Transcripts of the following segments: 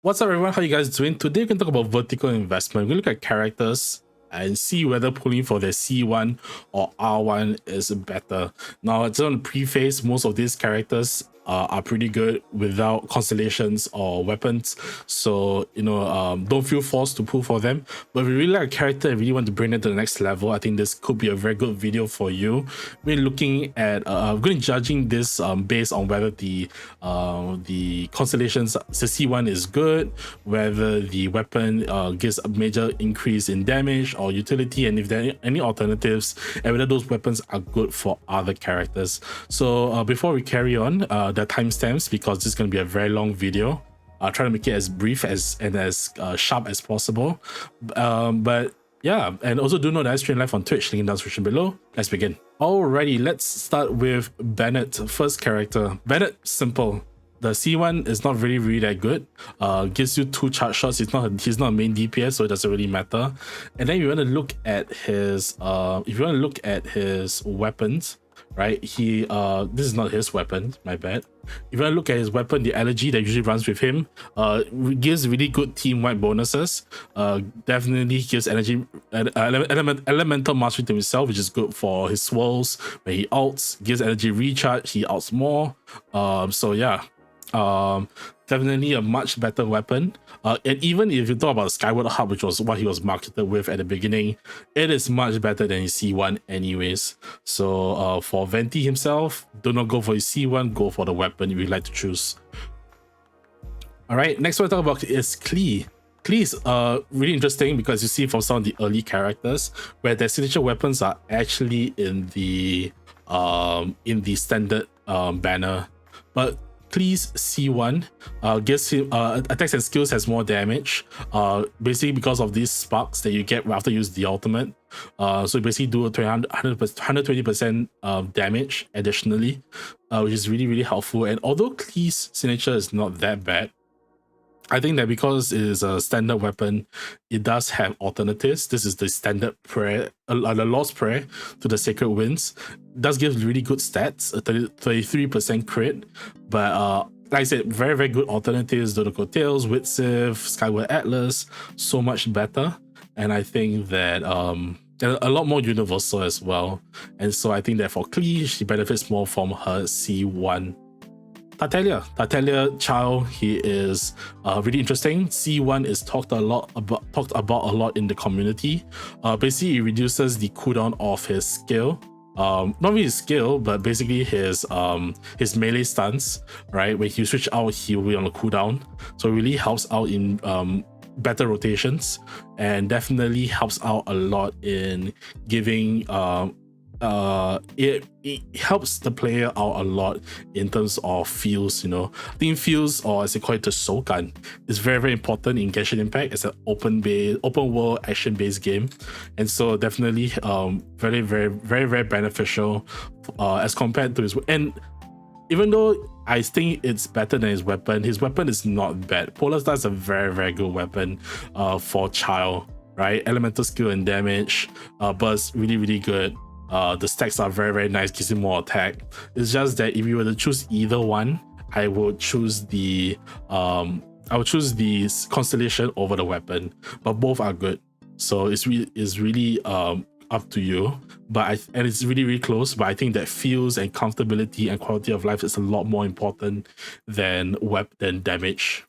What's up, everyone? How you guys doing? Today we can talk about vertical investment. We look at characters and see whether pulling for their C1 or R1 is better. Now, just on the preface, most of these characters are pretty good without constellations or weapons, so don't feel forced to pull for them. But if you really like a character and really want to bring it to the next level, I think this could be a very good video for you. We're looking at we're going to judging this based on whether the constellations, the C1 is good, whether the weapon gives a major increase in damage or utility, and if there are any alternatives, and whether those weapons are good for other characters. So before we carry on, the timestamps, because this is going to be a very long video. I'll try to make it as brief and as sharp as possible. But yeah, and also do know that I stream live on Twitch, link in the description below. Let's begin. Alrighty, let's start with Bennett, first character. Bennett, simple. The C1 is not really that good. Gives you 2 charge shots. He's not a main DPS, so it doesn't really matter. And then you want to look at his weapons, right? This is not his weapon, my bad. If you look at his weapon, the allergy that usually runs with him gives really good team-wide bonuses. Definitely gives energy, elemental mastery to himself, which is good for his swirls. When he ults, gives energy recharge, he ults more. So yeah, definitely a much better weapon. And even if you talk about Skyward Hub, which was what he was marketed with at the beginning, it is much better than his C1 anyways. So for Venti himself, do not go for his C1, go for the weapon if you'd like to choose. Alright, next one to talk about is Klee. Klee is really interesting because you see from some of the early characters where their signature weapons are actually in the standard banner. But Klee's C1 gives him attacks and skills has more damage, basically because of these sparks that you get after you use the ultimate. So you basically do a 120% damage additionally, which is really helpful. And although Klee's signature is not that bad, I think that because it is a standard weapon, it does have alternatives. This is the standard prayer, the lost prayer to the sacred winds. It does give really good stats, a 33% crit, but like I said, very good alternatives. Dodoko Tails, Witsiv, Skyward Atlas, so much better. And I think that a lot more universal as well. And so I think that for Klee, she benefits more from her C1. Tartaglia Xiao, he is really interesting. C1 is talked about a lot in the community. Basically, it reduces the cooldown of his skill. Not really his skill, but basically his melee stance, right? When you switch out, he will be on a cooldown. So it really helps out in better rotations, and definitely helps out a lot in giving it helps the player out a lot in terms of feels. I think feels, or as they call it, the Sokan, is very important in Genshin Impact. It's an open world action based game, and so definitely very beneficial as compared to his. And even though I think it's better than his weapon is not bad. Polar Star is a very good weapon for Childe, right? Elemental skill and damage, burst really good. The stacks are very nice, gives him more attack. It's just that if you were to choose either one, I would choose the constellation over the weapon, but both are good. So it's really up to you. And it's really close. But I think that feels and comfortability and quality of life is a lot more important than damage.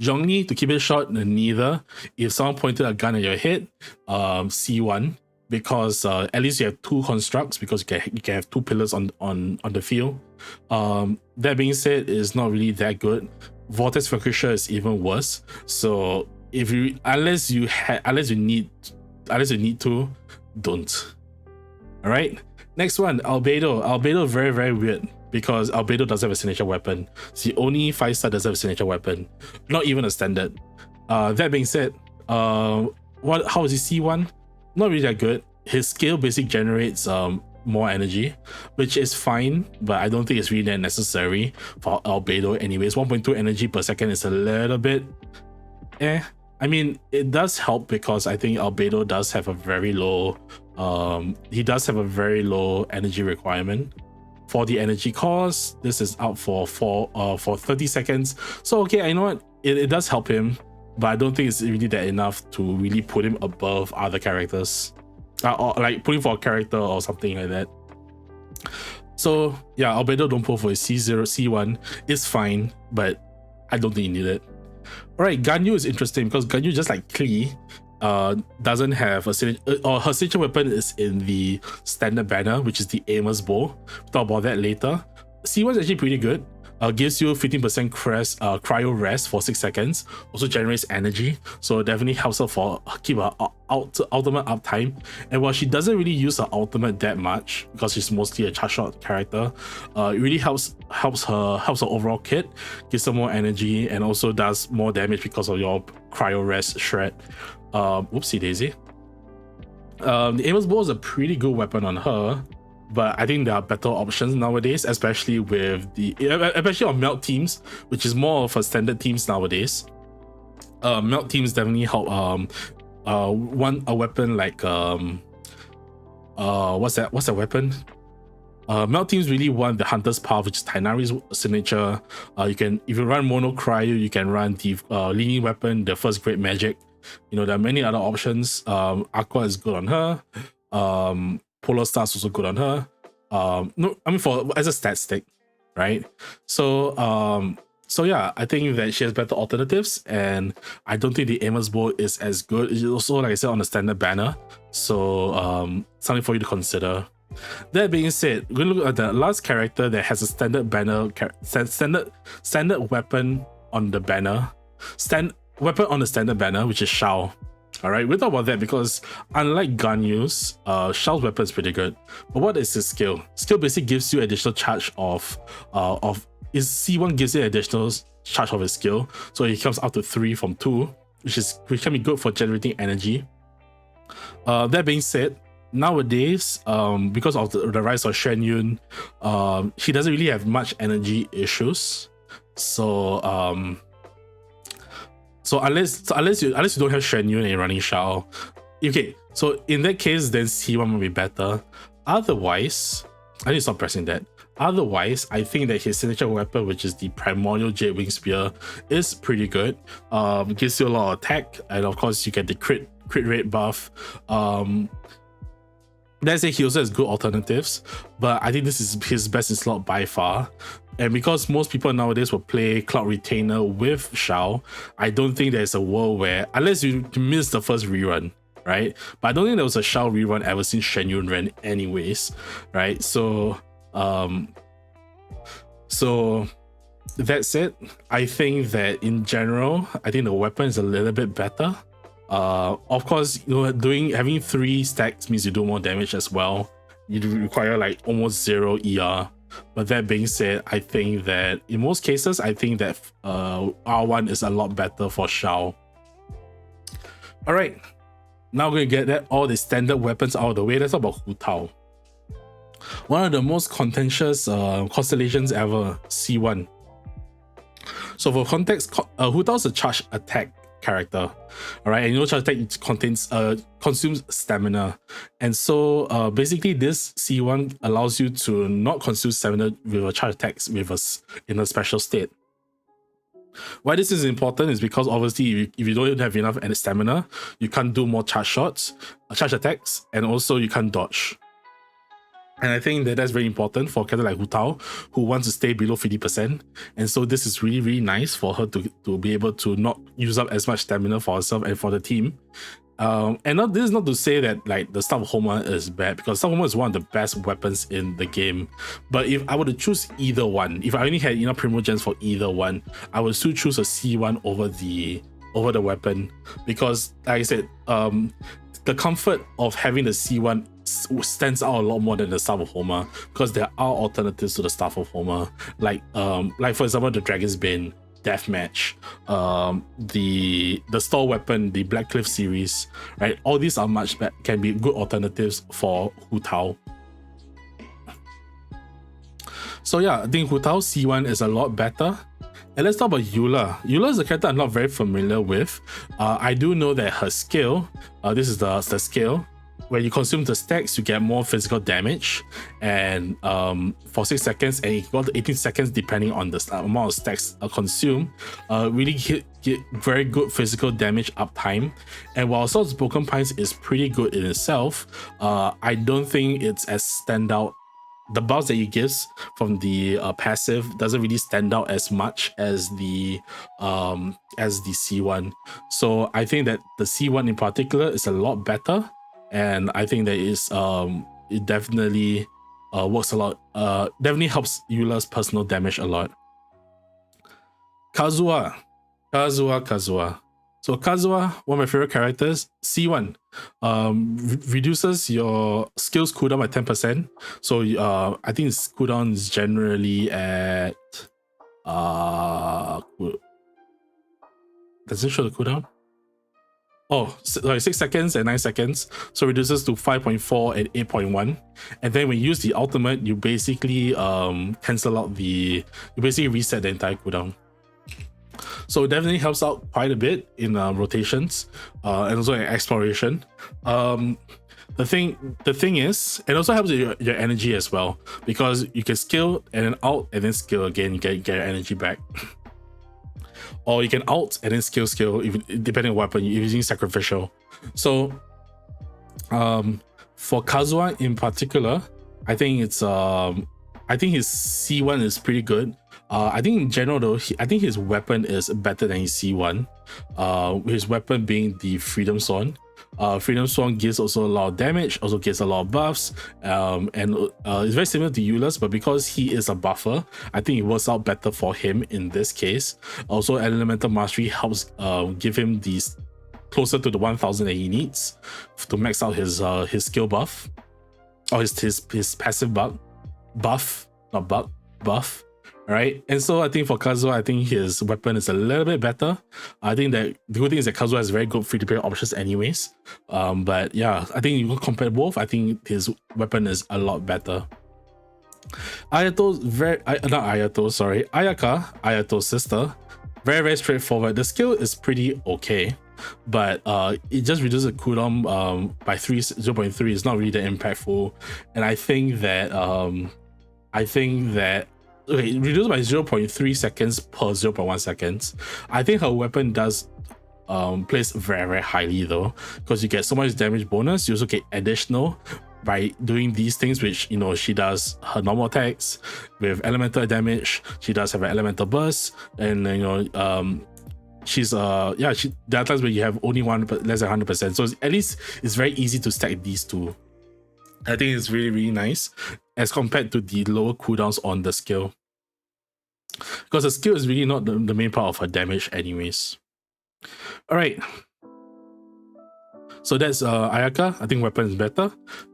Zhongli, to keep it short, neither. If someone pointed a gun at your head, C1. Because at least you have 2 constructs, because you can have 2 pillars on the field. That being said, it's not really that good. Vortex Vanquisher is even worse. So unless you need to, don't. All right. Next one, Albedo. Albedo very weird because Albedo doesn't have a signature weapon. It's the only 5-star doesn't have a signature weapon, not even a standard. That being said, how is his C1? Not really that good. His skill basically generates more energy, which is fine, but I don't think it's really that necessary for Albedo anyways. 1.2 energy per second is a little bit I mean, it does help because I think Albedo does have a very low energy requirement. For the energy cost, this is out for 30 seconds. So okay, I know what, it does help him, but I don't think it's really that enough to really put him above other characters, or like put him for a character or something like that. So yeah, Albedo don't pull for his C0, C1 is fine, but I don't think you need it. Alright, Ganyu is interesting because Ganyu, just like Klee, doesn't have a signature, or her signature weapon is in the standard banner, which is the Aimer's Bow. We'll talk about that later. C1 is actually pretty good. Gives you 15% cryo rest for 6 seconds. Also generates energy, so definitely helps her for keep her ultimate uptime. And while she doesn't really use her ultimate that much because she's mostly a charge shot character, it really helps her overall kit, gives her more energy, and also does more damage because of your cryo rest shred. Whoopsie daisy. The Aimer's Bow is a pretty good weapon on her, but I think there are better options nowadays, especially on melt teams, which is more of a standard teams nowadays. Melt teams definitely help. A weapon like what's that weapon? Melt teams really want the Hunter's Path, which is Tighnari's signature. If you run Mono Cryo, you can run the Lyney weapon, the first great magic. You know, there are many other options. Aqua is good on her. Polar Star's also good on her. No, I mean as a stat stick, right? So yeah, I think that she has better alternatives, and I don't think the Aimer's Bow is as good. It's also, like I said, on the standard banner, so something for you to consider. That being said, we're gonna look at the last character that has a standard banner, standard weapon on the banner, weapon on the standard banner, which is Xiao. Alright, we'll talk about that because unlike Ganyu's, Xiao's weapon is pretty good. But what is his skill? Skill basically gives you additional charge of his C1 gives you additional charge of his skill. So he comes up to 3 from 2, which can be good for generating energy. That being said, nowadays, because of the rise of Xianyun, he doesn't really have much energy issues. So unless you don't have Xianyun and you're running Xiao, okay, so in that case, then C1 will be better. Otherwise, I need to stop pressing that. Otherwise, I think that his signature weapon, which is the Primordial Jade Wing Spear, is pretty good. Gives you a lot of attack, and of course, you get the crit rate buff. Let's say he also has good alternatives, but I think this is his best in slot by far. And because most people nowadays will play Cloud Retainer with Xiao, I don't think there's a world where, unless you miss the first rerun, right? But I don't think there was a Xiao rerun ever since Xianyun ran anyways, right? So that said, I think that in general, I think the weapon is a little bit better. Of course, you know, having 3 stacks means you do more damage as well. You require like almost 0 ER. But that being said, I think that in most cases, I think that R1 is a lot better for Xiao. Alright, now we're gonna get all the standard weapons out of the way. Let's talk about Hu Tao. One of the most contentious constellations ever, C1. So for context, Hu Tao is a charge attack character, all right, and you know charge attack consumes stamina, and so basically this C1 allows you to not consume stamina with a charge attacks in a special state. Why this is important is because obviously if you don't have enough stamina, you can't do more charge shots, charge attacks, and also you can't dodge. And I think that that's very important for a character like Hu Tao, who wants to stay below 50%. And so this is really, really nice for her to be able to not use up as much stamina for herself and for the team. This is not to say that like the Staff of Homa is bad, because Staff of Homa is one of the best weapons in the game. But if I were to choose either one, if I only had enough Primogens for either one, I would still choose a C1 over the weapon. Because like I said, the comfort of having the C1 stands out a lot more than the Staff of Homa, because there are alternatives to the Staff of Homa, like for example the Dragon's Bane, Deathmatch, the Store Weapon, the Black Cliff series, right? All these are can be good alternatives for Hu Tao. So yeah, I think Hu Tao C1 is a lot better. And let's talk about Eula. Eula is a character I'm not very familiar with. I do know that her skill, this is the skill, when you consume the stacks, you get more physical damage, and for 6 seconds, and it got to 18 seconds depending on the amount of stacks consumed. Really get very good physical damage uptime. And while Assault's Broken Pines is pretty good in itself, I don't think it's as standout. The buffs that he gives from the passive doesn't really stand out as much as the C1. So I think that the C1 in particular is a lot better, and I think that it definitely works a lot. Definitely helps Eula's personal damage a lot. Kazuha. So Kazuha, one of my favorite characters, C1, reduces your skills cooldown by 10%. So I think its cooldown is generally at does it show the cooldown? Oh, sorry, 6 seconds and 9 seconds. So reduces to 5.4 and 8.1. And then when you use the ultimate, you basically cancel out you basically reset the entire cooldown. So it definitely helps out quite a bit in rotations and also in exploration. The thing is, it also helps your energy as well, because you can skill and then out and then skill again, you get your energy back. Or you can out and then skill, even depending on weapon you're using sacrificial. So for Kazuha in particular, I think his C1 is pretty good. I think in general though, I think his weapon is better than his C1. His weapon being the Freedom Swan. Freedom Swan gives also a lot of damage, also gives a lot of buffs, and it's very similar to Eula's, but because he is a buffer, I think it works out better for him in this case. Also, Elemental Mastery helps give him these closer to the 1000 that he needs to max out his skill buff, or his passive buff. Right, and so I think for Kazuha, I think his weapon is a little bit better. I think that the good thing is that Kazuha has very good free-to-play options anyways. But yeah, I think you can compare both. I think his weapon is a lot better. Ayaka, Ayato's sister, very straightforward. The skill is pretty okay, but it just reduces the cooldown by 0.3. It's not really that impactful, and I think that okay, it reduced by 0.3 seconds per 0.1 seconds. I think her weapon does place very highly though, because you get so much damage bonus. You also get additional by doing these things, which, you know, she does her normal attacks with elemental damage. She does have an elemental burst, and you know, there are times where you have only one but less than 100%. So at least it's very easy to stack these two. I think it's really nice as compared to the lower cooldowns on the skill, because the skill is really not the main part of her damage anyways. All right, so that's Ayaka. I think weapon is better.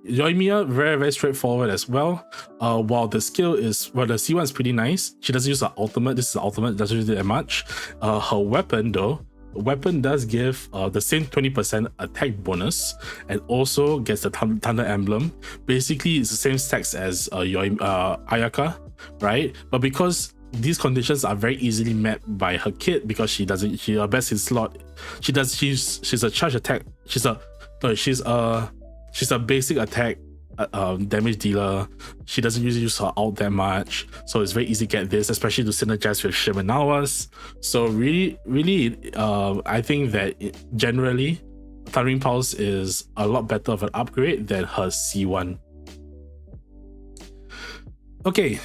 Yoimiya, very straightforward as well. While the skill is, the C1 is pretty nice. She doesn't use her ultimate. This is the ultimate, doesn't use it that much. Her weapon though, weapon does give the same 20% attack bonus, and also gets the Thunder Emblem. Basically, it's the same stacks as Ayaka, right? But because these conditions are very easily met by her kit, because she's a best in slot. She's a charge attack. She's a basic attack damage dealer. She doesn't usually use her ult that much, so it's very easy to get this, especially to synergize with Shimenawa's. So really I think that generally Thundering Pulse is a lot better of an upgrade than her C1. Okay,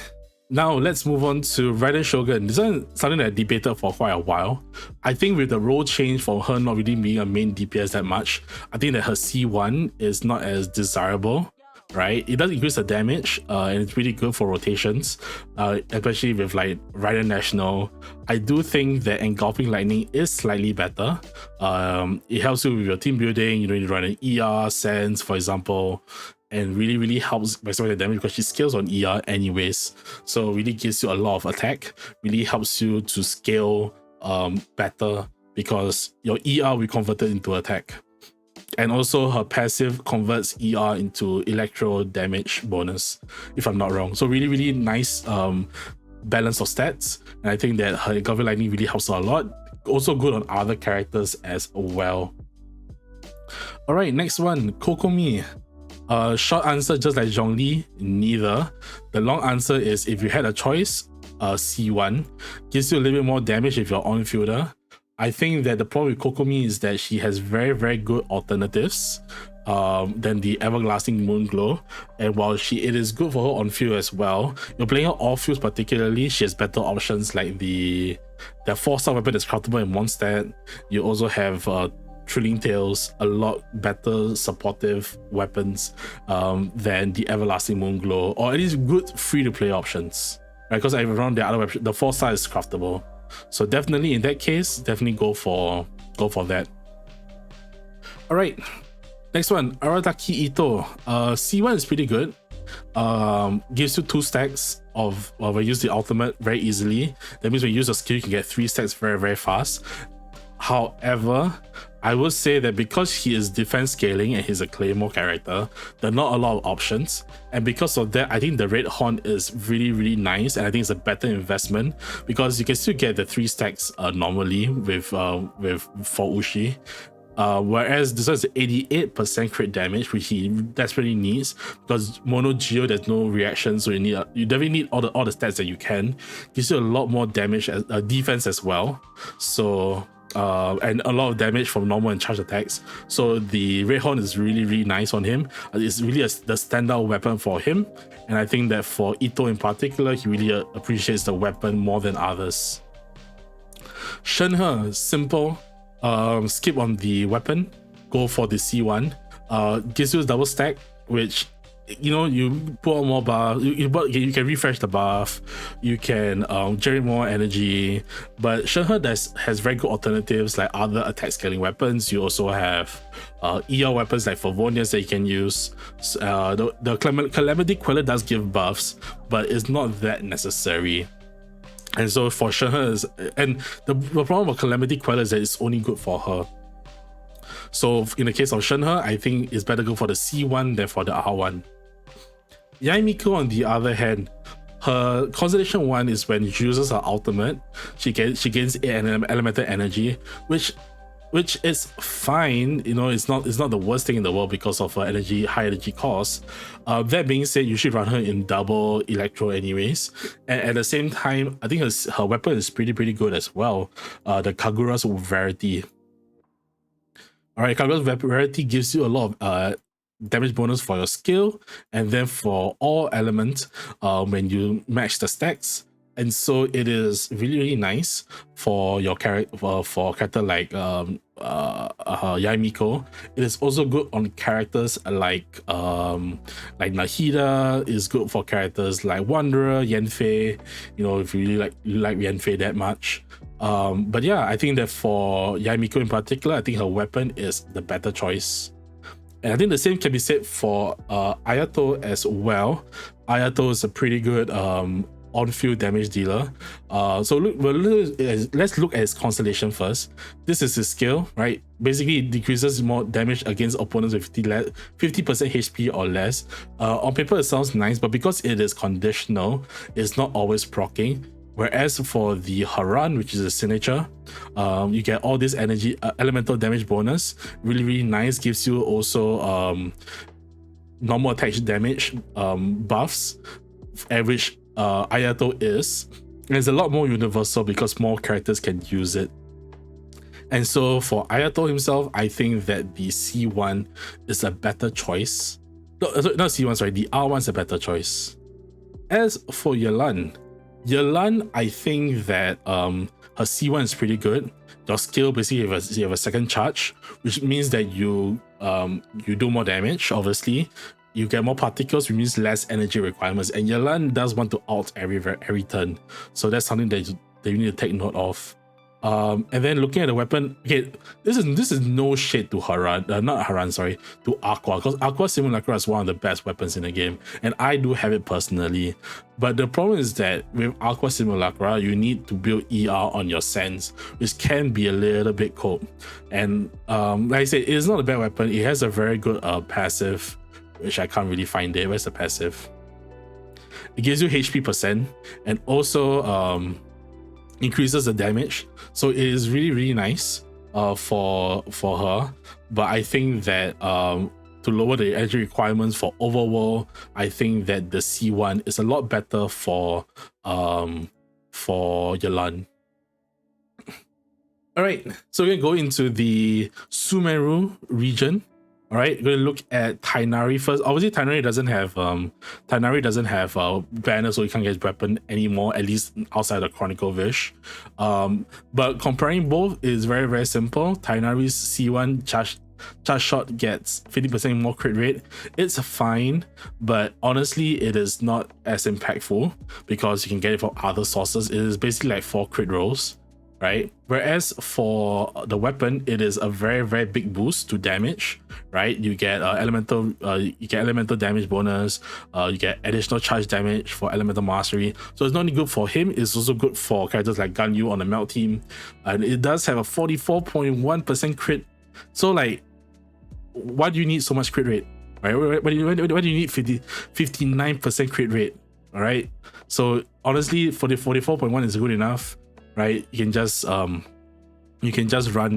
now let's move on to Raiden Shogun. This is something that I debated for quite a while. I think with the role change for her not really being a main DPS that much, I think that her C1 is not as desirable. Right, it does increase the damage, and it's really good for rotations, especially with like Raiden National. I do think that Engulfing Lightning is slightly better. It helps you with your team building. You don't need to run an ER sense, for example, and really helps maximize the damage because she scales on ER anyways. So really gives you a lot of attack. Really helps you to scale better, because your ER will be converted into attack. And also her passive converts ER into electro damage bonus, if I'm not wrong. So really nice balance of stats. And I think that her Engulfing Lightning really helps her a lot. Also good on other characters as well. Alright, next one, Kokomi. Short answer, just like Zhongli, neither. The long answer is if you had a choice, C1 gives you a little bit more damage if you're on fielder. I think that the problem with Kokomi is that she has very, very good alternatives than the Everlasting Moon Glow. And while it is good for her on field as well, you're playing her off fields particularly, she has better options like the 4-star weapon that's craftable in one stat. You also have Trilling Tails, a lot better supportive weapons than the Everlasting Moon Glow, or at least good free-to-play options. Right? Because around the other weapon, the 4-star is craftable. So definitely in that case, definitely go for that. All right, next one, Arataki Itto. C1 is pretty good. Gives you 2 stacks of when you use the ultimate very easily. That means when you use a skill, you can get 3 stacks very, very fast. However, I would say that because he is defense scaling and he's a Claymore character, there are not a lot of options. And because of that, I think the Red Horn is really, really nice. And I think it's a better investment because you can still get the 3 stacks normally with for Ushi. Whereas this one is 88% crit damage, which he desperately needs because Mono Geo, there's no reaction, so you definitely need all the stats that you can. Gives you a lot more damage as defense as well. So and a lot of damage from normal and charge attacks. So the Red Horn is really, really nice on him. It's really the standout weapon for him. And I think that for Itto in particular, he really appreciates the weapon more than others. Shenhe, simple. Skip on the weapon, go for the C1. Gives you a double stack, which you put on more buff, you can refresh the buff, you can generate more energy. But Shenhe has very good alternatives like other attack scaling weapons. You also have ER weapons like Favonius that you can use. The Calamity Queller does give buffs, but it's not that necessary. And so for Shenhe, and the problem with Calamity Queller is that it's only good for her. So in the case of Shenhe, I think it's better go for the C1 than for the R1. Yae Miko, on the other hand, her Constellation 1 is when she uses her ultimate, she gains an elemental energy, which is fine. It's not the worst thing in the world because of her high energy cost. That being said, you should run her in double Electro anyways. And at the same time, I think her weapon is pretty good as well. The Kagura's Rarity. Alright, Kagura's Rarity gives you a lot of damage bonus for your skill, and then for all elements when you match the stacks. And so it is really, really nice for your character, for a character like Yae Miko. It is also good on characters like Nahida. Is good for characters like Wanderer, Yanfei. If you really like Yanfei that much. But yeah, I think that for Yae Miko in particular, I think her weapon is the better choice. And I think the same can be said for Ayato as well. Ayato is a pretty good on-field damage dealer. So let's look at his constellation first. This is his skill, right? Basically, it decreases more damage against opponents with 50% HP or less. On paper, it sounds nice, but because it is conditional, it's not always proccing. Whereas for the Haran, which is a signature, you get all this energy, elemental damage bonus. Really, really nice. Gives you also normal attack damage buffs, average Ayato is. And it's a lot more universal because more characters can use it. And so for Ayato himself, I think that the C1 is a better choice. No, not C1, sorry, the R1 is a better choice. As for Yelan, I think that her C1 is pretty good. Your skill, basically you have a second charge, which means that you do more damage, obviously. You get more particles, which means less energy requirements. And Yelan does want to ult every turn. So that's something that you need to take note of. And then looking at the weapon, okay, this is no shade to to Aqua, because Aqua Simulacra is one of the best weapons in the game, and I do have it personally. But the problem is that with Aqua Simulacra, you need to build ER on your sense, which can be a little bit cold. And like I said, it is not a bad weapon. It has a very good passive, which I can't really find it. Where's the passive? It gives you HP percent, and also increases the damage. So it is really, really nice for her. But I think that to lower the energy requirements for overworld, I think that the C1 is a lot better for Yelan. All right, so we're gonna go into the Sumeru region. All right, we're gonna look at Tighnari first. Obviously, Tighnari doesn't have banner, so you can't get his weapon anymore, at least outside the Chronicle Vish. But comparing both is very, very simple. Tighnari's C1 charge shot gets 50% more crit rate. It's fine, but honestly, it is not as impactful because you can get it from other sources. It is basically like 4 crit rolls, right? Whereas for the weapon, it is a very, very big boost to damage, right? You get elemental damage bonus, you get additional charge damage for elemental mastery. So it's not only good for him, it's also good for characters like Ganyu on the melt team. And it does have a 44.1% crit. So like, why do you need so much crit rate, right? Why do you need 59% crit rate? All right, so honestly, 44.1 is good enough, right? You can just run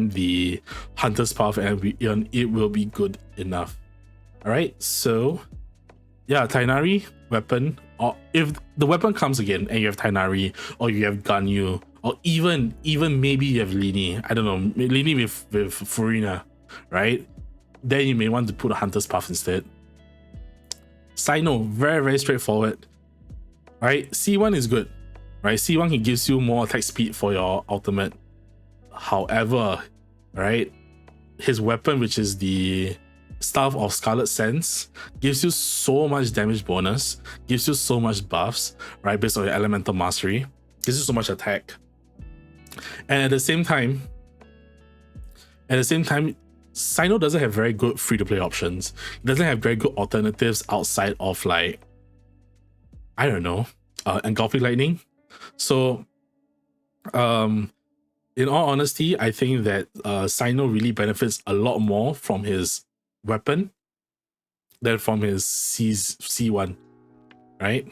the Hunter's Path and it will be good enough. All right, so yeah, Tighnari weapon, or if the weapon comes again and you have Tighnari, or you have Ganyu, or even maybe you have Lyney, I don't know, Lyney with Furina, right? Then you may want to put a Hunter's Path instead. Cyno, very, very straightforward, right? C1 is good, right? C1 can gives you more attack speed for your ultimate. However, right, his weapon, which is the Staff of Scarlet Sense, gives you so much damage bonus, gives you so much buffs, right, based on your elemental mastery, gives you so much attack. And at the same time, Cyno doesn't have very good free-to-play options. It doesn't have very good alternatives outside of, like, I don't know, Engulfing Lightning. So, in all honesty, I think that Cyno really benefits a lot more from his weapon than from his C1, right?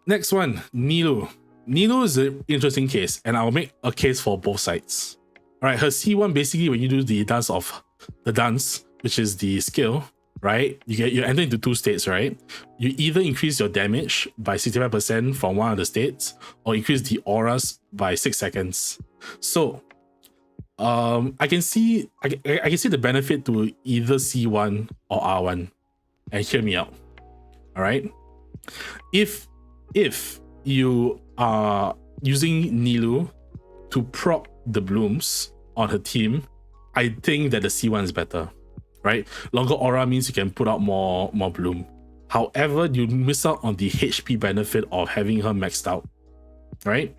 Next one, Nilou. Nilou is an interesting case, and I'll make a case for both sides. All right, her C1, basically when you do the dance, which is the skill, right? You enter into 2 states, right? You either increase your damage by 65% from one of the states, or increase the auras by 6 seconds. So I can see the benefit to either C1 or R1, and hear me out. All right, if you are using Nilou to proc the blooms on her team, I think that the C1 is better, right? Longer aura means you can put out more bloom. However, you miss out on the HP benefit of having her maxed out, right?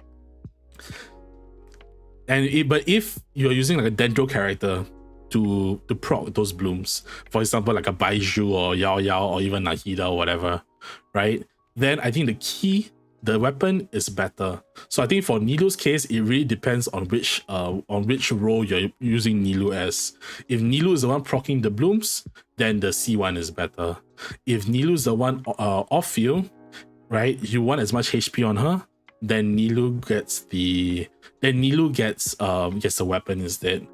But if you're using like a Dendro character to proc those blooms, for example, like a Baizhu or Yao or even Nahida or whatever, right? Then I think the weapon is better. So I think for Nilou's case, it really depends on which role you're using Nilou as. If Nilou is the one proccing the blooms, then the C1 is better. If Nilou is the one off field, right, you want as much HP on her, then Nilou gets the weapon instead.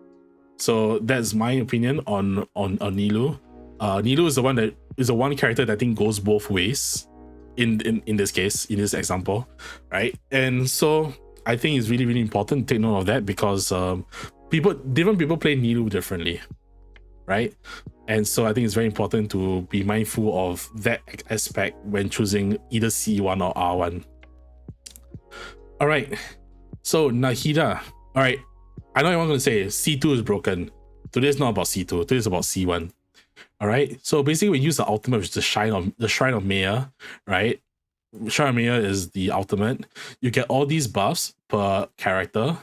So that's my opinion on Nilou. Nilou is the one character that I think goes both ways in this case, in this example, right? And so I think it's really, really important to take note of that, because different people play Nilou differently, right? And so I think it's very important to be mindful of that aspect when choosing either C1 or R1. All right, so Nahida. All right, I know what I'm going to say. C2 is broken. Today's not about C2. Today is about C1. All right, so basically we use the ultimate, which is the Shrine of Maya, right? Shrine of Maya is the ultimate. You get all these buffs per character,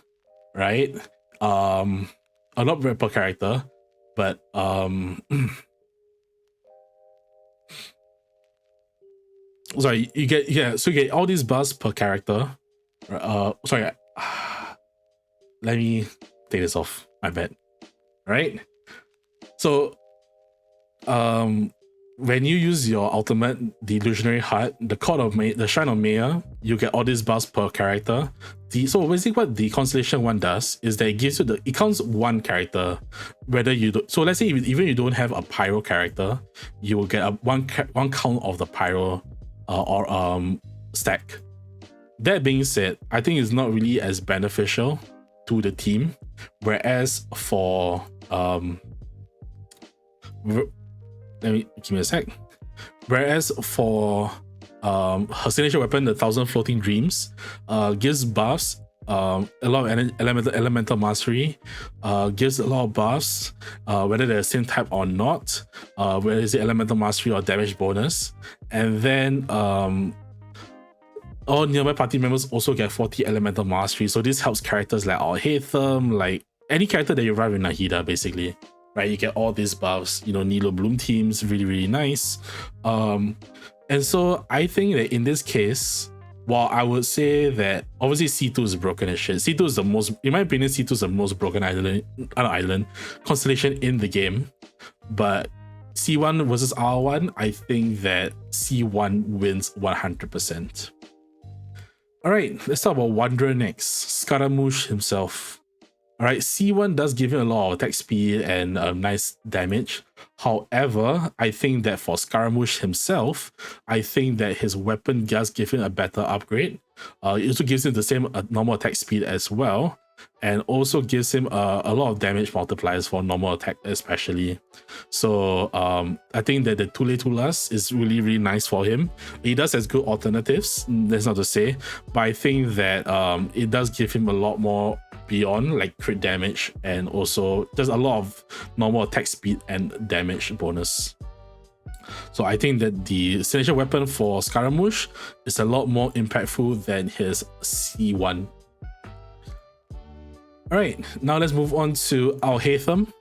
right? Not per character, but sorry, you get all these buffs per character. Sorry, let me take this off. My bad. All right, so when you use your ultimate, the Illusionary Heart, the the Shrine of Maya, you get all these buffs per character. So basically what the Constellation one does is that it gives you it counts one character, whether you do, so let's say even you don't have a Pyro character, you will get one count of the Pyro stack. That being said, I think it's not really as beneficial to the team, whereas for give me a sec. Whereas for her signature weapon, the 1000 Floating Dreams, gives buffs, a lot of elemental mastery, gives a lot of buffs, whether they're the same type or not, whether it's the elemental mastery or damage bonus, and then all nearby party members also get 40 elemental mastery. So this helps characters like Alhaitham, like any character that you run with Nahida, basically. Right, you get all these buffs, Nilou Bloom teams, really, really nice. And so I think that in this case, while I would say that obviously C2 is broken as shit, C2 is the most, in my opinion, C2 is the most broken constellation in the game. But C1 versus R1, I think that C1 wins 100%. All right, let's talk about Wanderer next. Scaramouche himself. Alright, C1 does give you a lot of attack speed and nice damage. However, I think that for Scaramouche himself, I think that his weapon does give him a better upgrade. It also gives him the same normal attack speed as well, and also gives him a lot of damage multipliers for normal attack especially. So I think that the Tule Tulas is really, really nice for him. He does has good alternatives, that's not to say, but I think that it does give him a lot more beyond like crit damage, and also there's a lot of normal attack speed and damage bonus. So I think that the signature weapon for Scaramouche is a lot more impactful than his C1. Alright, now let's move on to Alhaitham.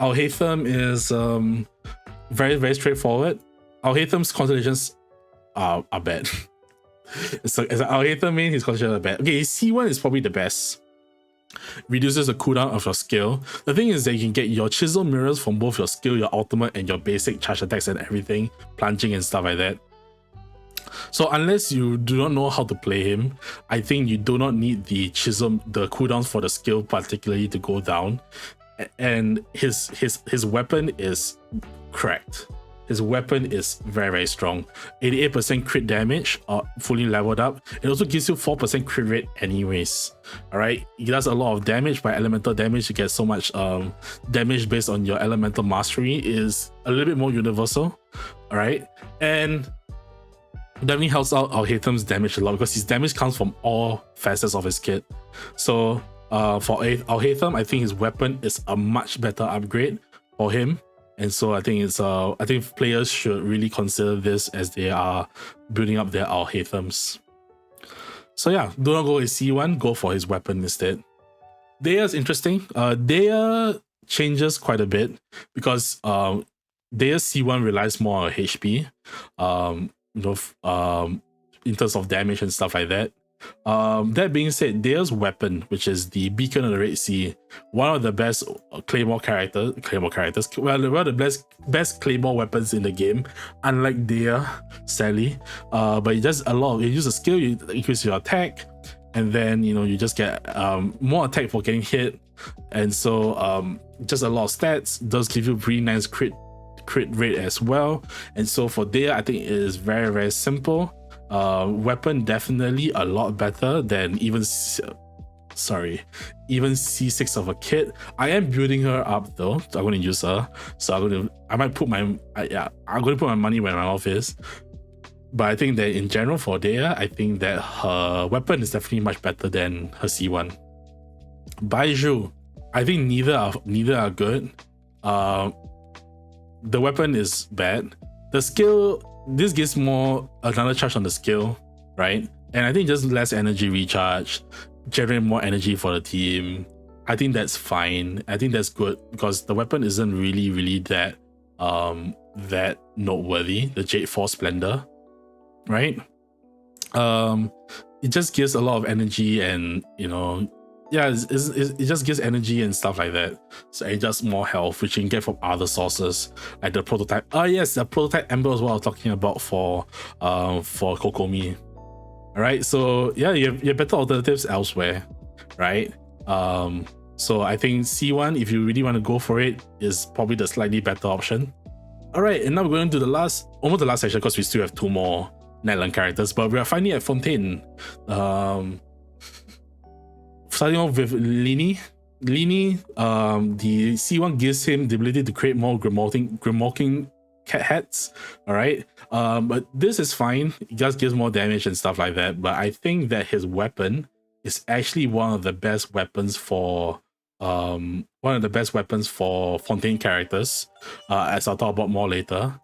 Alhaitham is very, very straightforward. Alhaitham's constellations are bad. So as an Alhaitham main, his constellations are bad. Okay, his C1 is probably the best. Reduces the cooldown of your skill. The thing is that you can get your chisel mirrors from both your skill, your ultimate, and your basic charge attacks and everything, plunging and stuff like that. So unless you do not know how to play him, I think you do not need the cooldowns for the skill particularly to go down. And his weapon is cracked. His weapon is very, very strong. 88% crit damage, fully leveled up. It also gives you 4% crit rate anyways. Alright, it does a lot of damage. By elemental damage, you get so much damage based on your elemental mastery is a little bit more universal. Alright, and definitely helps out Alhaitham's damage a lot because his damage comes from all facets of his kit. So for Alhaitham, I think his weapon is a much better upgrade for him. And so I think I think players should really consider this as they are building up their Alhaithams. So yeah, do not go with C1, go for his weapon instead. Dehya is interesting. Dehya changes quite a bit because Dehya's C1 relies more on HP, in terms of damage and stuff like that. That being said, Dehya's weapon, which is the Beacon of the Red Sea, one of the best Claymore characters, well, one of the best Claymore weapons in the game, unlike Dehya, sadly. But it does a lot. You use a skill, you increase your attack, and then you just get more attack for getting hit, and so just a lot of stats. Does give you pretty nice crit rate as well. And so for Dehya, I think it is very, very simple. Weapon definitely a lot better than even C6 of a kit. I am building her up though, so I'm going to use her. So I'm going to put my money where my mouth is. But I think that in general for Dehya, I think that her weapon is definitely much better than her C1. Baizhu, I think neither are good. The weapon is bad. The skill, this gives more another charge on the skill, right? And I think just less energy recharge, generate more energy for the team. I think that's fine. I think that's good because the weapon isn't really that noteworthy. The Jade Force Splendor, right? It just gives a lot of energy and yeah, it just gives energy and stuff like that. So it just more health, which you can get from other sources, like the prototype. Oh yes, the prototype Ember is what I was talking about for Kokomi. All right, so yeah, you have better alternatives elsewhere, right? So I think C1, if you really want to go for it, is probably the slightly better option. All right, and now we're going to almost the last section, because we still have 2 more Netland characters, but we are finally at Fontaine. Starting off with Lyney. Lyney, the C1 gives him the ability to create more grimmalking cat heads. All right, but this is fine. It just gives more damage and stuff like that. But I think that his weapon is actually one of the best weapons for Fontaine characters, as I'll talk about more later.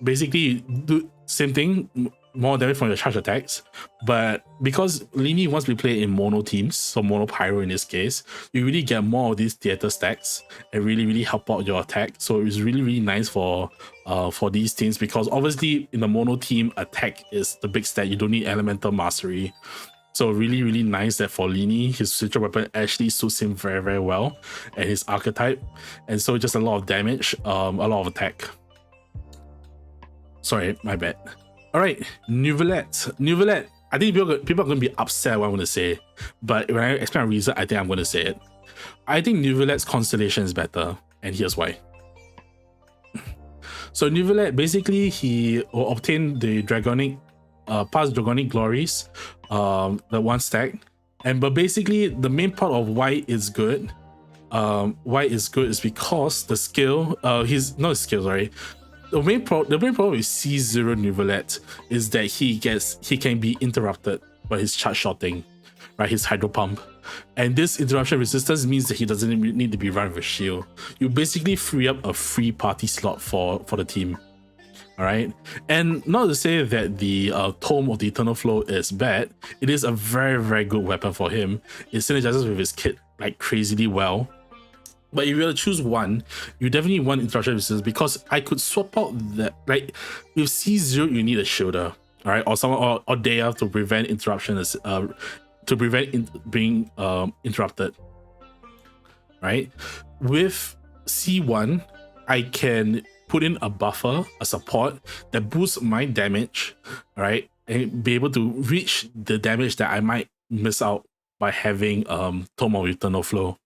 Basically, do same thing, more damage from your charge attacks, but because Lyney wants to be played in mono teams, so mono pyro in this case, you really get more of these theater stacks and really help out your attack. So it's really nice for these teams, because obviously in the mono team, attack is the big stat. You don't need elemental mastery. So really nice that for Lyney, his signature weapon actually suits him very well, and his archetype, and so just a lot of damage, a lot of attack. Sorry, my bad. All right, Neuvillette. I think people are going to be upset what I'm going to say, but when I explain a reason, I think I'm going to say it. I think Neuvillette's constellation is better, and here's why. So Neuvillette, basically, he will obtain the past dragonic glories, the 1 stack, but basically the main part of why it's good, is because the skill, the main problem with C0 Neuvillette is that he can be interrupted by his charge shotting, right? His hydro pump. And this interruption resistance means that he doesn't need to be run with a shield. You basically free up a free party slot for the team. All right, and not to say that the Tome of the Eternal Flow is bad. It is a very good weapon for him. It synergizes with his kit like crazily well. But if you were to choose one, you definitely want interruption resistance, because I could swap out that, like with C0 you need a shielder, all right, or someone or Dehya to prevent interruptions, to prevent being interrupted, right? With C1, I can put in a buffer, a support that boosts my damage, right, and be able to reach the damage that I might miss out by having Tome of Eternal Flow.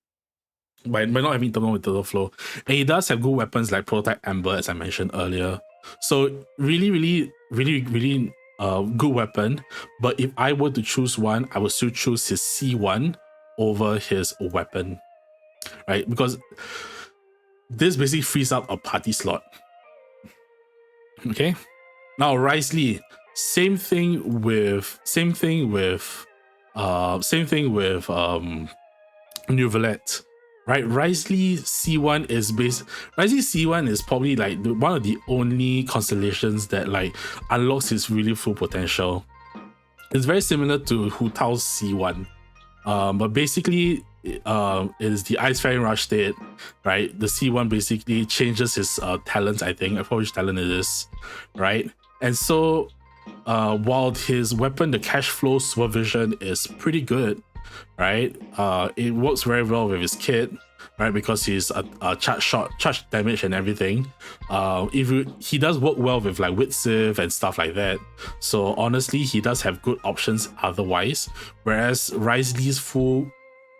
By not having Tome of Eternal Flow. And he does have good weapons like Prototype Amber, as I mentioned earlier. So really good weapon. But if I were to choose one, I would still choose his C1 over his weapon, right? Because this basically frees up a party slot. Okay. Now Wriothesley, same thing with Neuvillette. Right, Wriothesley C1 is probably like one of the only constellations that like unlocks his really full potential. It's very similar to Hu Tao's C1, but basically it is the Ice Fairy Rush state, right? The C1 basically changes his talents. I forgot which talent it is, right? And so while his weapon, the Cash Flow Supervision, is pretty good, right? It works very well with his kit, right? Because he's a charge damage and everything. He does work well with like Witsiv and stuff like that. So honestly, he does have good options otherwise. Whereas Wriothesley's full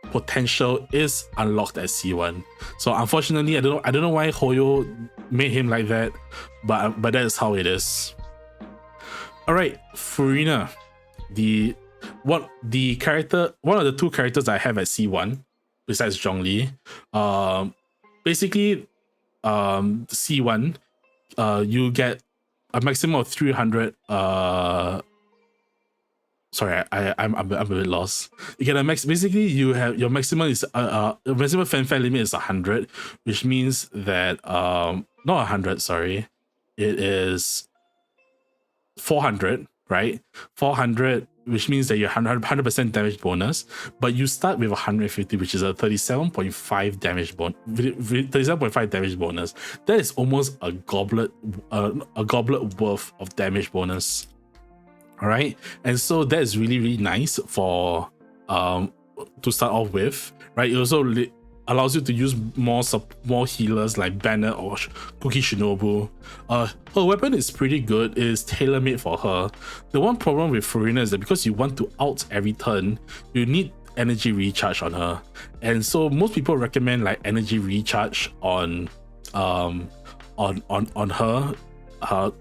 potential is unlocked at C1. So unfortunately, I don't know why Hoyo made him like that, but that is how it is. All right, Furina, one of the 2 characters I have at C1 besides Zhongli. Basically, C1, you get a maximum of 300. Sorry, I'm a bit lost. You get a basically you have your maximum is your maximum fanfare limit is 100, which means that not 100, sorry, it is 400, right? 400, which means that you're 100% damage bonus, but you start with 150, which is a 37.5 damage bonus. 37.5 damage bonus. That is almost a goblet worth of damage bonus. All right, and so that is really nice for to start off with, right? It also allows you to use more healers like Bennett or Cookie Shinobu. Her weapon is pretty good. It is tailor-made for her. The one problem with Furina is that because you want to ult every turn, you need energy recharge on her, and so most people recommend like energy recharge on her.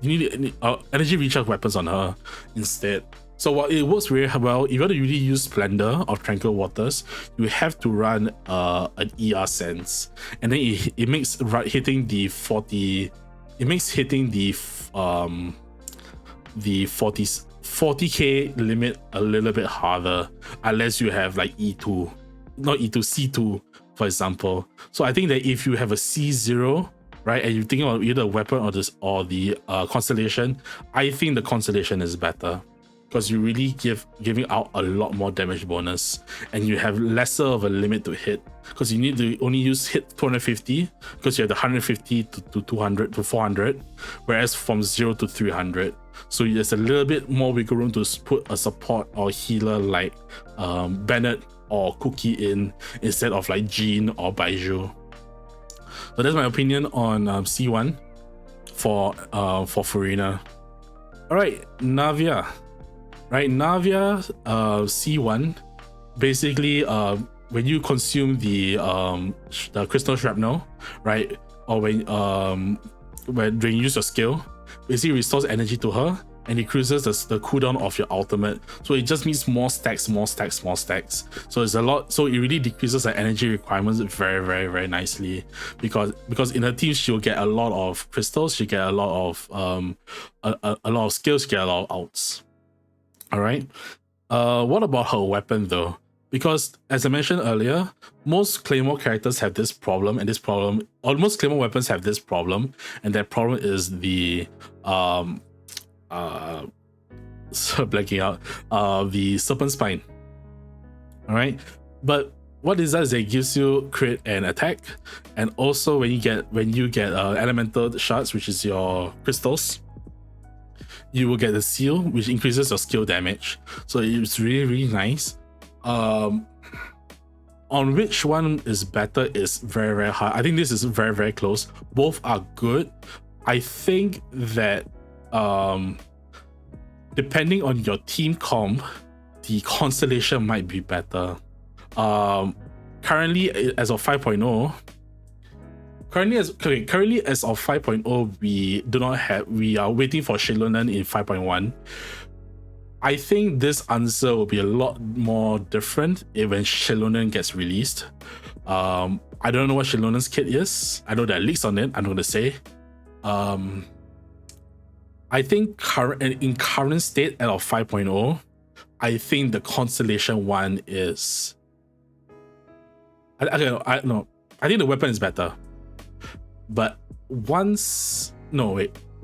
You need energy recharge weapons on her instead. So while it works very well, if you want to really use Splendor or Tranquil Waters, you have to run an ER sense, and then it makes hitting the 40. It makes hitting the 40k limit a little bit harder unless you have like E2, not E2, C2 for example. So I think that if you have a C0, right, and you're thinking of either a weapon or the constellation, I think the constellation is better because you really giving out a lot more damage bonus, and you have lesser of a limit to hit because you need to only hit 250 because you have the 150 to 200 to 400, whereas from 0 to 300. So there's a little bit more wiggle room to put a support or healer like Bennett or Cookie in instead of like Jean or Baizhu. So that's my opinion on C1 for Furina. All right, Navia. Right, Navia C1, basically when you consume the crystal shrapnel, right, or when you use your skill, basically restores energy to her and increases the cooldown of your ultimate. So it just means more stacks. So it's a lot. So it really decreases the energy requirements very, very, very nicely because in her team she'll get a lot of crystals, she get a lot of a lot of skills, she get a lot of outs. All right. What about her weapon though? Because as I mentioned earlier, most Claymore characters have this problem, and most Claymore weapons have this problem, and that problem is the blanking out, the Serpent Spine. All right, but what it does is it gives you crit and attack, and also when you get elemental shards, which is your crystals, you will get the seal, which increases your skill damage. So it's really, really nice. On which one is better is very, very hard. I think this is very, very close. Both are good. I think that depending on your team comp, the constellation might be better. Currently as of 5.0, Currently as of 5.0, we are waiting for Xianyun in 5.1. I think this answer will be a lot more different when Xianyun gets released. I don't know what Xianyun's kit is. I know there are leaks on it, I'm not gonna say. I think in current state out of 5.0, I think the constellation one is I think the weapon is better. But I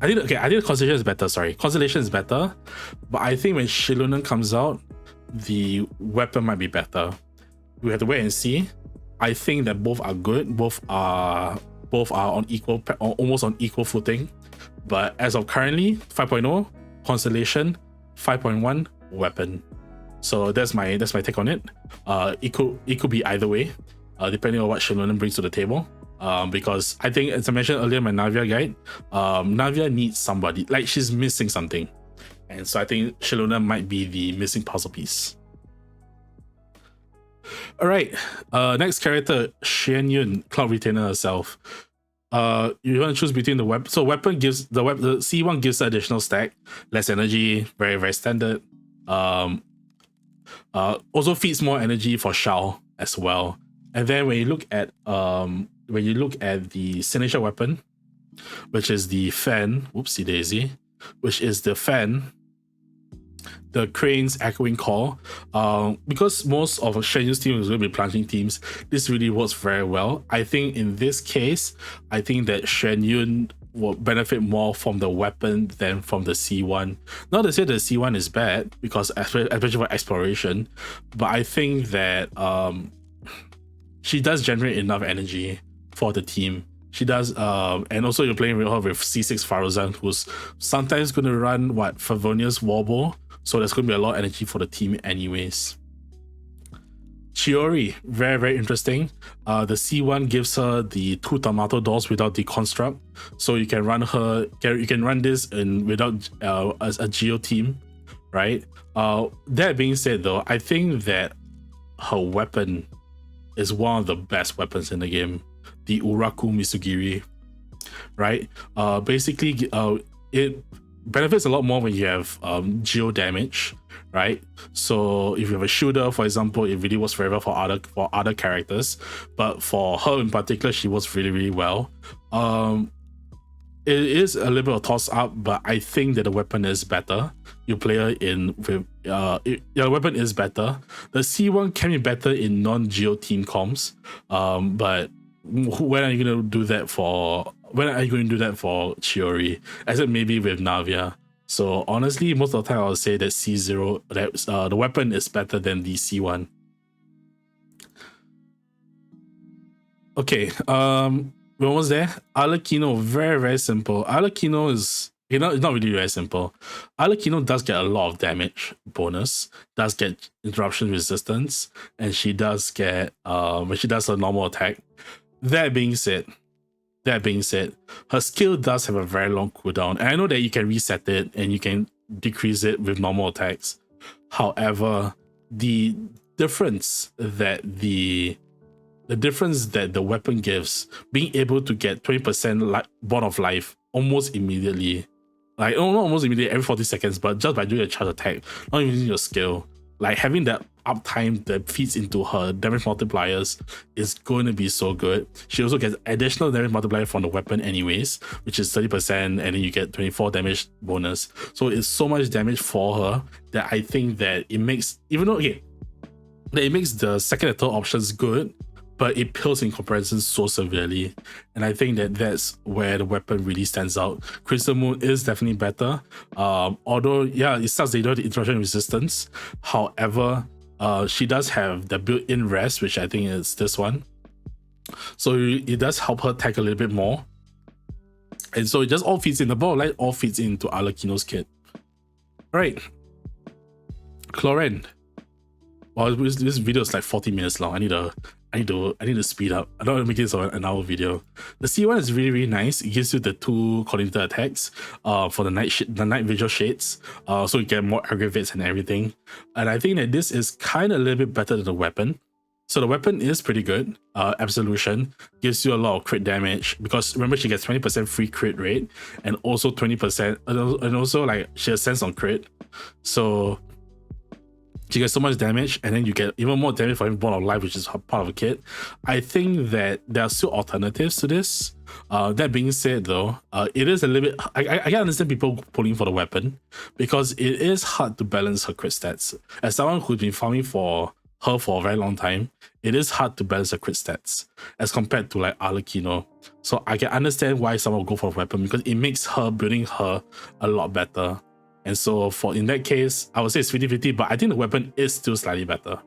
think the constellation is better. Sorry, constellation is better, but I think when Xianyun comes out, the weapon might be better. We have to wait and see. I think that both are good. Both are on equal, almost on equal footing. But as of currently, 5.0 constellation, 5.1 weapon. So that's my take on it. It could be either way, depending on what Xianyun brings to the table. Because I think, as I mentioned earlier in my Navia guide, Navia needs somebody, like she's missing something. And so I think Xianyun might be the missing puzzle piece. Alright, next character, Xianyun, Cloud Retainer herself. You want to choose between the weapon. So weapon gives, the C1 gives additional stack, less energy, very, very standard. Also feeds more energy for Xiao as well. And then when you look at the signature weapon, which is the fan, whoopsie daisy, which is the fan, the Crane's Echoing Call, because most of Xianyun's team is going to be plunging teams, this really works very well. I think in this case, I think that Xianyun will benefit more from the weapon than from the C1. Not to say the C1 is bad, because especially for exploration, but I think that she does generate enough energy for the team. She does, and also you're playing with her with C6 Faruzan, who's sometimes going to run Favonia's Warble, so there's going to be a lot of energy for the team anyways. Chiori, very, very interesting. The C1 gives her the 2 tomato dolls without the construct. So you can run her, you can run this in without as a Geo team, right? That being said though, I think that her weapon is one of the best weapons in the game. The Uraku Misugiri, right? Basically, it benefits a lot more when you have geo damage, right? So if you have a shooter, for example, it really works forever for other characters, but for her in particular, she works really, really well. It is a little bit of toss up, but I think that the weapon is better. You play her in with the weapon is better. The C1 can be better in non-geo team comms, but when are you going to do that for Chiori, except maybe with Navia? So honestly, most of the time I'll say that C0, that the weapon is better than the C1. Okay, we're almost there. Arlecchino, very, very simple. Arlecchino is, it's not really very simple. Arlecchino does get a lot of damage bonus, does get interruption resistance, and she does get when she does a normal attack. That being said, her skill does have a very long cooldown, and I know that you can reset it and you can decrease it with normal attacks. However, the difference that the weapon gives, being able to get 20% bond of life almost immediately, like not almost immediately, every 40 seconds, but just by doing a charge attack, not even using your skill, like having that uptime that feeds into her damage multipliers is going to be so good. She also gets additional damage multiplier from the weapon anyways, which is 30%, and then you get 24 damage bonus. So it's so much damage for her that I think that it makes, even though that it makes the second and third options good, but it pales in comparison so severely. And I think that that's where the weapon really stands out. Crystal Moon is definitely better. Although, yeah, it sucks that you don't have the interruption resistance. However, she does have the built-in rest, which I think is this one. So it does help her tag a little bit more. And so it just all feeds in. The ball light all feeds into Arlecchino's kit. All right. Chlorine. Well, this video is like 40 minutes long. I need to speed up. I don't want to make this an hour video. The C1 is really, really nice. It gives you the 2 coordinated attacks for the night visual shades. So you get more aggravates and everything. And I think that this is kind of a little bit better than the weapon. So the weapon is pretty good. Absolution gives you a lot of crit damage, because remember she gets 20% free crit rate and also 20%, and also like she has sense on crit. So she gets so much damage, and then you get even more damage for every bond of life, which is part of a kit. I think that there are still alternatives to this. That being said though, it is a little bit, I can understand people pulling for the weapon, because it is hard to balance her crit stats. As someone who's been farming for her for a very long time, it is hard to balance her crit stats as compared to like Arlecchino. So I can understand why someone will go for a weapon, because it makes her building her a lot better. And so in that case, I would say it's 50-50, but I think the weapon is still slightly better.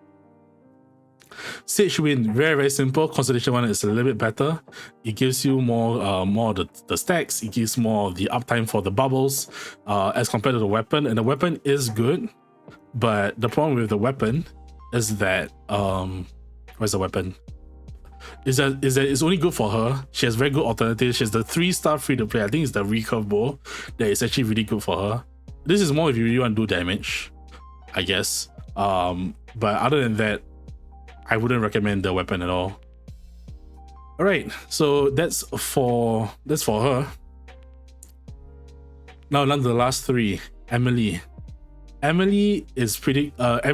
Sage Wind, very, very simple. Constellation 1 is a little bit better. It gives you more of the stacks. It gives more of the uptime for the bubbles as compared to the weapon. And the weapon is good, but the problem with the weapon is that, where's the weapon? Is that it's only good for her. She has very good alternatives. She has the 3-star free to play. I think it's the recurve bow that is actually really good for her. This is more if you really want to do damage, I guess. But other than that, I wouldn't recommend the weapon at all. All right, so that's for her. Now on to the last 3. Emily. Emily is pretty good. I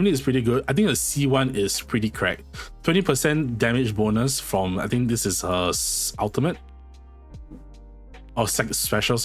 think the C1 is pretty cracked. 20% damage bonus from, I think this is her ultimate. Oh, special.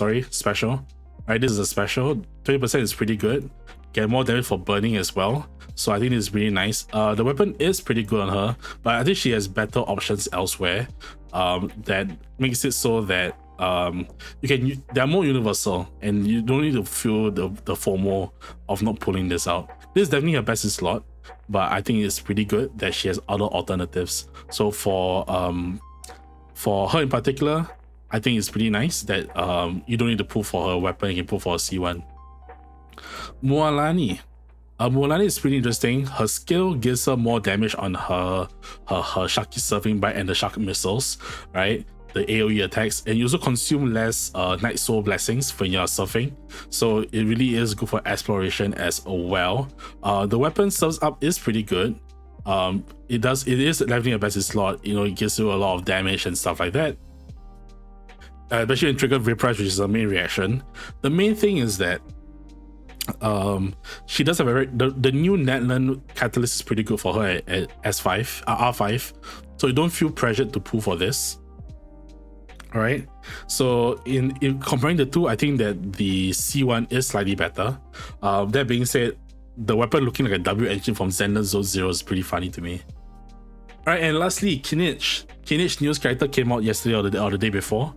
Right, this is a special. 20% is pretty good. Get more damage for burning as well. So I think it's really nice. The weapon is pretty good on her, but I think she has better options elsewhere. That makes it so that they're more universal, and you don't need to feel the FOMO of not pulling this out. This is definitely her best in slot, but I think it's pretty good that she has other alternatives. So for her in particular, I think it's pretty nice that you don't need to pull for her weapon, you can pull for a C1. Mualani. Mulan is pretty interesting. Her skill gives her more damage on her Shaki surfing bite and the Shaki missiles, right? The AoE attacks, and you also consume less Night Soul blessings when you're surfing, so it really is good for exploration as well. The weapon serves up is pretty good. It is leveling your best slot. You know, it gives you a lot of damage and stuff like that. Especially in triggered Vaporize, which is the main reaction. The main thing is that she does have the new Netland catalyst is pretty good for her at S5, R5, so you don't feel pressured to pull for this. All right, so in comparing the two, I think that the C1 is slightly better. That being said, the weapon looking like a W engine from Zenless Zone Zero is pretty funny to me. All right, and lastly, Kinich news character came out yesterday or the day before.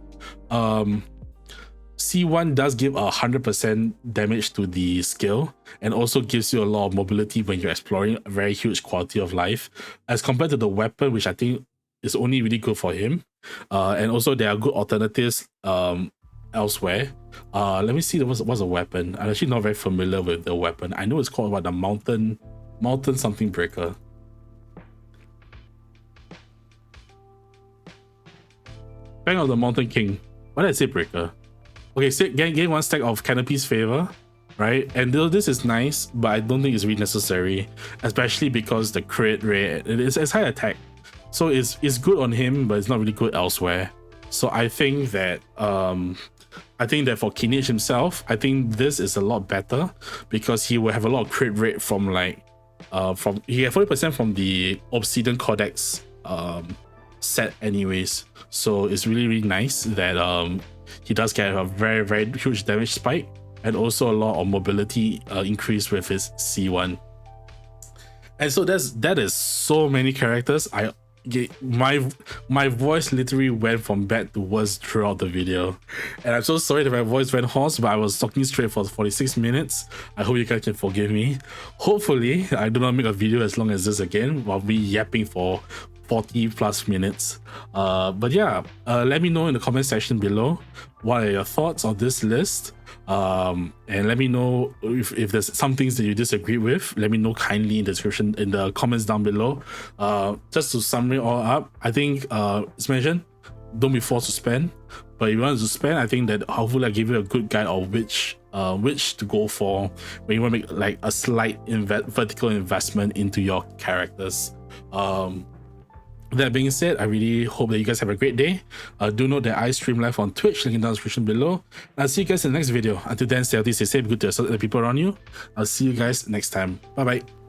C1 does give 100% damage to the skill, and also gives you a lot of mobility when you're exploring, a very huge quality of life as compared to the weapon, which I think is only really good for him. And also there are good alternatives elsewhere. Let me see what's a weapon. I'm actually not very familiar with the weapon. I know it's called the mountain something breaker. Bang of the Mountain King. Why did I say breaker? Okay, gain 1 stack of Canopy's favor, right? And this is nice, but I don't think it's really necessary, especially because the crit rate, it's high attack, so it's good on him, but it's not really good elsewhere. So I think that for Kinich himself, I think this is a lot better because he will have a lot of crit rate from he had 40% from the Obsidian Codex set anyways. So it's really nice that he does get a very huge damage spike, and also a lot of mobility increase with his C1. And so that is so many characters. My voice literally went from bad to worse throughout the video, and I'm so sorry that my voice went hoarse, but I was talking straight for 46 minutes. I hope you guys can forgive me. Hopefully I do not make a video as long as this again while me yapping for 40 plus minutes. But yeah, let me know in the comment section below what are your thoughts on this list, and let me know if there's some things that you disagree with. Let me know kindly in the description, in the comments down below. Just to sum it all up, I think as mentioned, don't be forced to spend, but if you want to spend, I think that hopefully I give you a good guide of which to go for when you want to make like a slight vertical investment into your characters. That being said, I really hope that you guys have a great day. Do note that I stream live on Twitch, link in the description below. I'll see you guys in the next video. Until then, stay healthy, stay safe, good to the people around you. I'll see you guys next time. Bye bye.